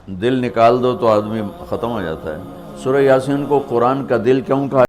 दिल निकाल दो तो आदमी ख़त्म हो जाता है। सूरह यासीन को कुरान का दिल क्यों कहा?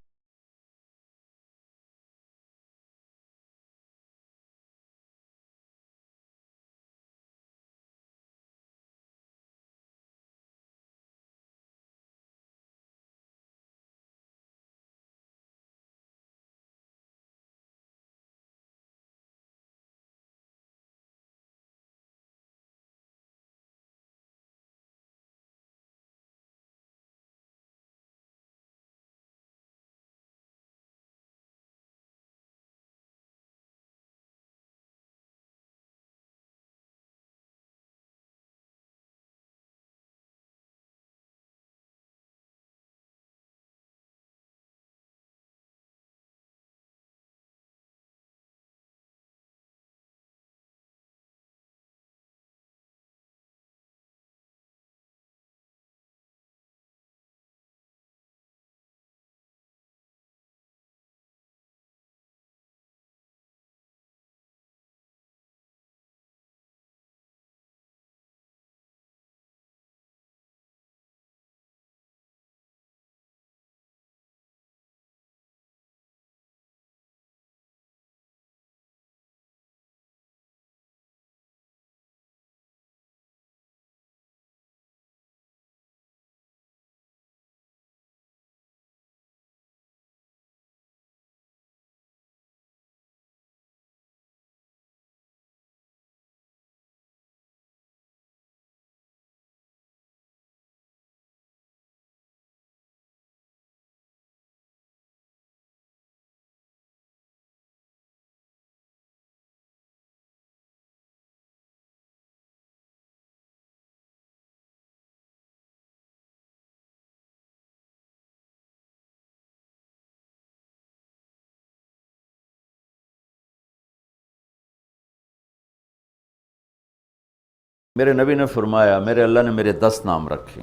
मेरे नबी ने फरमाया, मेरे अल्लाह ने मेरे 10 नाम रखे।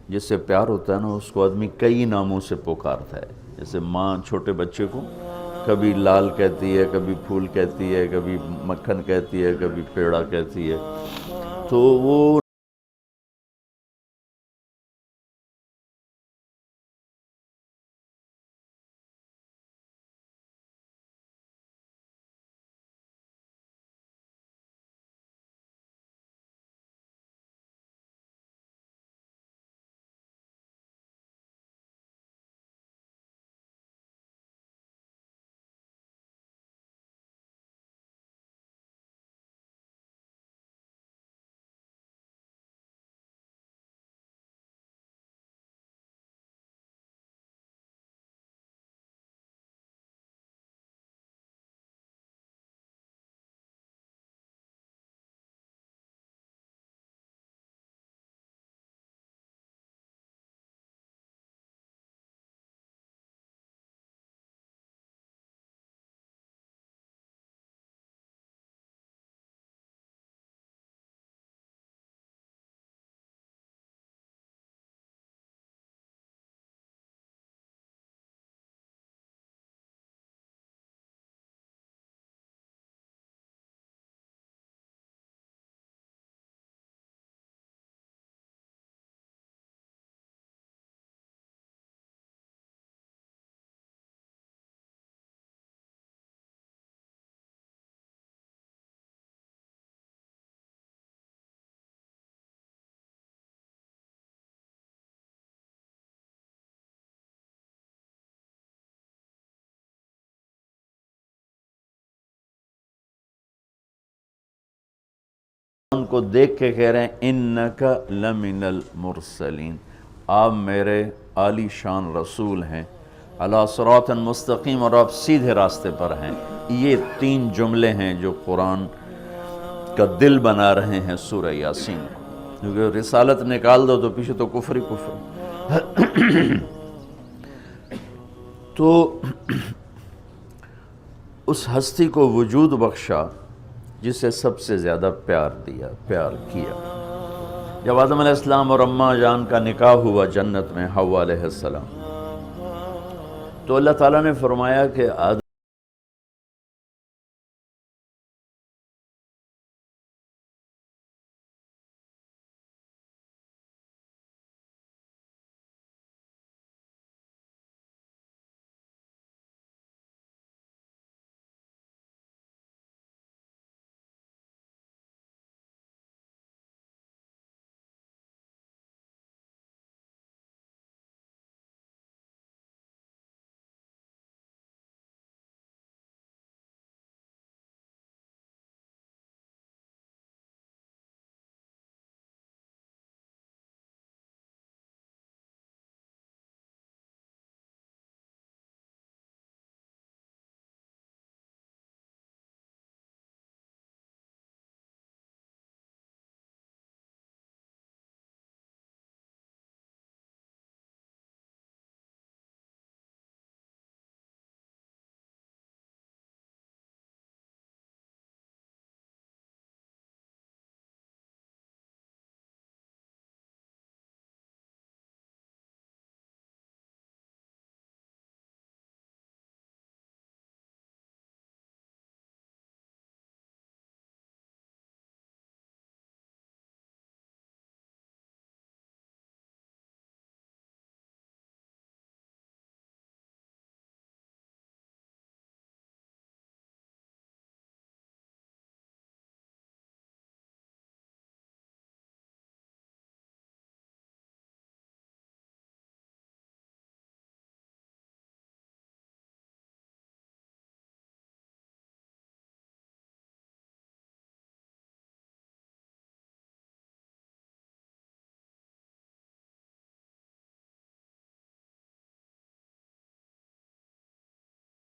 जिससे प्यार होता है ना, उसको आदमी कई नामों से पुकारता है। जैसे माँ छोटे बच्चे को कभी लाल कहती है, कभी फूल कहती है, कभी मक्खन कहती है, कभी पेड़ा कहती है। तो वो उनको देख के कह रहे हैं, इन्नका लमिनल मुरसलीन, आप मेरे आली शान रसूल हैं, अला सिरातन मुस्तकीम, और आप सीधे रास्ते पर हैं। ये 3 जुमले हैं जो कुरान का दिल बना रहे हैं सूरह यासीन को। क्योंकि रिसालत निकाल दो तो पीछे तो कुफ्र ही कुफ्र। तो उस हस्ती को वजूद बख्शा जिसे सबसे ज़्यादा प्यार दिया, प्यार किया। जब आदम अलैहिस्सलाम और अम्मा जान का निकाह हुआ जन्नत में हव्वा अलैहिस्सलाम, तो अल्लाह ताला ने फरमाया कि आदम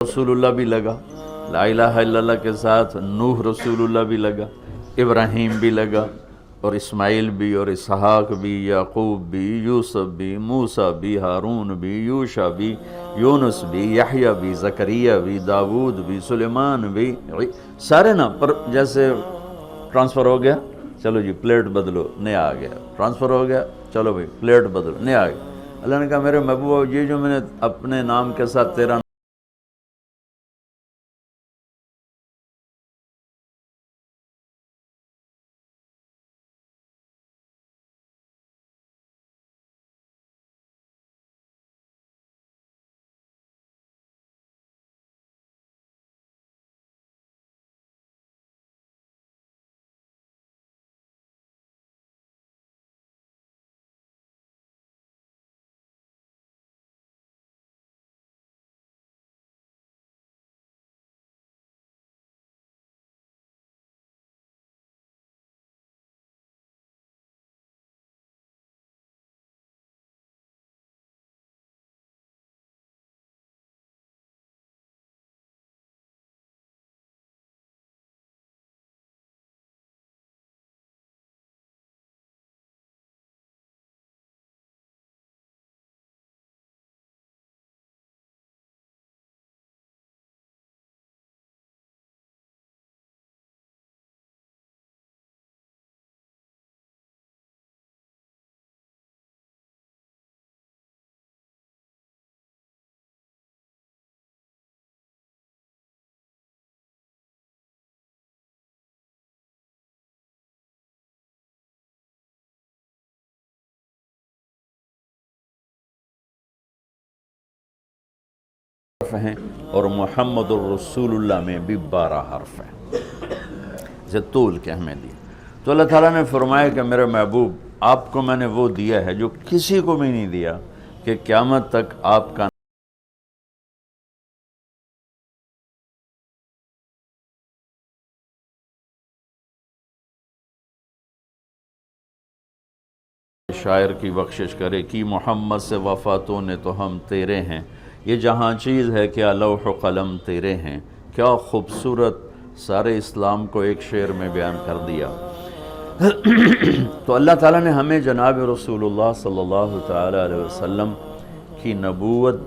रसूलुल्लाह भी लगा, ला इलाहा इल्लल्लाह के साथ नूह रसूलुल्लाह भी लगा, इब्राहीम भी लगा, और इस्माइल भी, और इसहाक भी, याकूब भी, यूसुफ भी, मूसा भी, हारून भी, यूशा भी, यूनुस भी, यहया भी, ज़करिया भी, दाऊद भी, सुलेमान भी, सारे ना। पर जैसे ट्रांसफ़र हो गया, चलो जी प्लेट बदलो, नया आ गया, ट्रांसफ़र हो गया, चलो भाई प्लेट बदलो, नया आ गया। अल्लाह ने कहा मेरे महबूब, ये जो मैंने अपने नाम के साथ तेरा हैं, और मुहम्मदुर रसूलुल्लाह में भी 12 हर्फ हैं, इसे तूल के हमें दिए। तो अल्लाह ताला ने फरमाया कि मेरे महबूब, आपको मैंने वो दिया है जो किसी को भी नहीं दिया, कि क़यामत तक आपका शायर की बख्शिश करे कि मोहम्मद से वफ़ातों ने तो हम तेरे हैं, ये जहाँ चीज़ है क्या लौह कलम तेरे हैं। क्या खूबसूरत सारे इस्लाम को एक शेर में बयान कर दिया। तो अल्लाह ताला ने हमें जनाब रसूलुल्लाह सल्लल्लाहु तआला अलैहि वसल्लम की नबूवत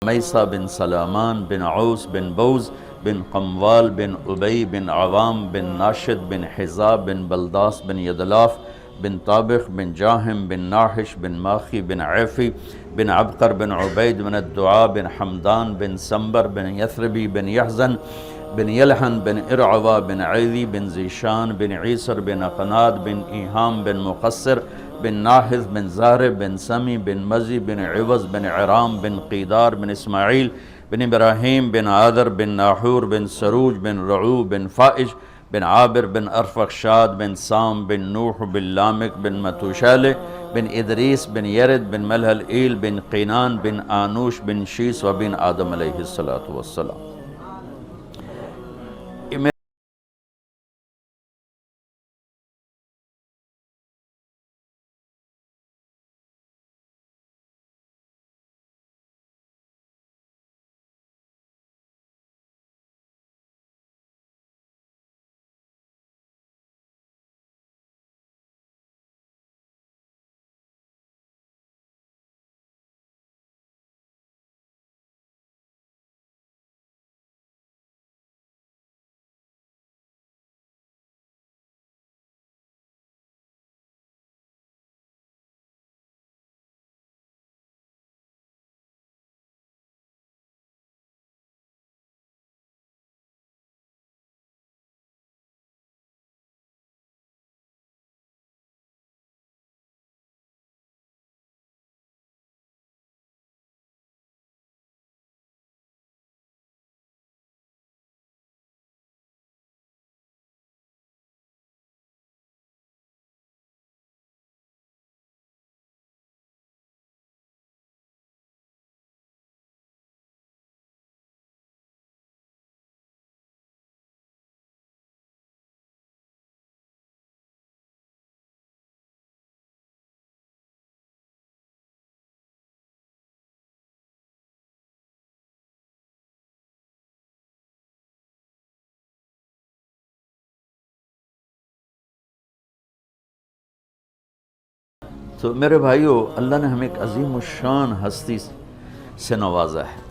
मैसा बिन सलामान बिन औस बिन बौज बिन कमवाल बिन उबई बिन अवाम बिन नाशिद बिन हिजाब बिन बलदास बिन यदलाफ बिन ताबिख बिन जाहिम बिन नाहिश बिन माखी बिन ऐफ़ी बिन अबकर बिन उबैद बिन दुआ बिन हमदान बिन संबर बिन यसरबी बिन यहज़न बिन यलहन बिन इरअवा बिन ऐदी बिन ज़ीशान बिन ईसर बिन अक़नाद बिन ईहाम बिन मुक़स्सिर बिन नाहिज़ बिन ज़ारिब बिन समी बिन मज़ी बिन इवज़ बिन इराम बिन क़ीदार बिन इस्माईल बिन इब्राहीम बिन आदर बिन नाहूर बिन सरूज बिन रऊ बिन फ़ाइश बिन आबिर बिन अरफ़क्षाद बिन साम बिन नूह बिन लामिक बिन मतूशाले बिन इदरीस बिन यरद बिन मलहल ईल बिन क़ीनान बिन आनूश बिन शीस व बिन आदम अलैहिस्सलातु वस्सलाम। तो मेरे भाइयों, अल्लाह ने हमें एक अजीम शान हस्ती से नवाजा है।